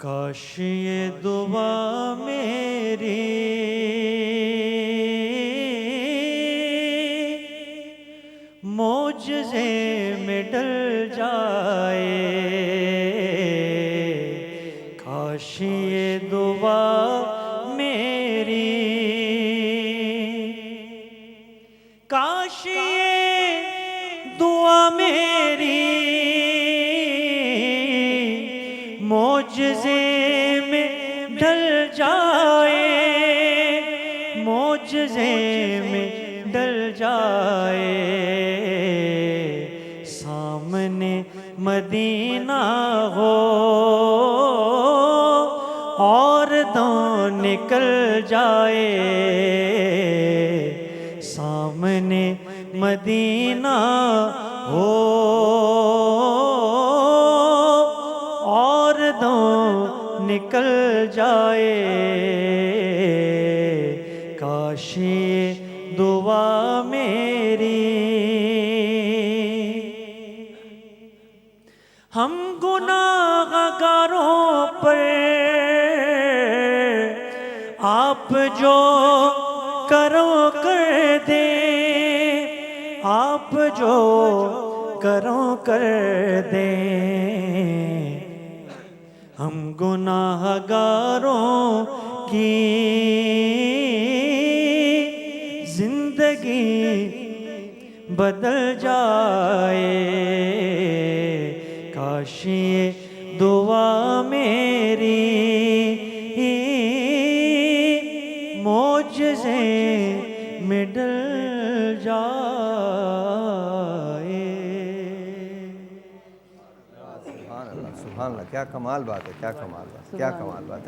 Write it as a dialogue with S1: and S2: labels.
S1: کاش یہ دعا میری معجزے میں ڈل جائے، کاش یہ دعا میری، کاش یہ دعا میری معجزے میں ڈل جائے، معجزے میں ڈل جائے، سامنے مدینہ ہو اور دو نکل جائے، سامنے مدینہ ہو اور دو نکل جائے، کاش یہ دعا میری۔ ہم گناہ گاروں پر آپ جو کرو کر دیں، آپ جو کرو کر دیں، ہم گناہ گاروں کی زندگی بدل جائے، کاش یہ دعا میری معجزے میں ڈل جائے۔
S2: سبحان اللہ، سبحان اللہ، کیا کمال بات ہے، کیا کمال بات ہے، کیا کمال بات ہے۔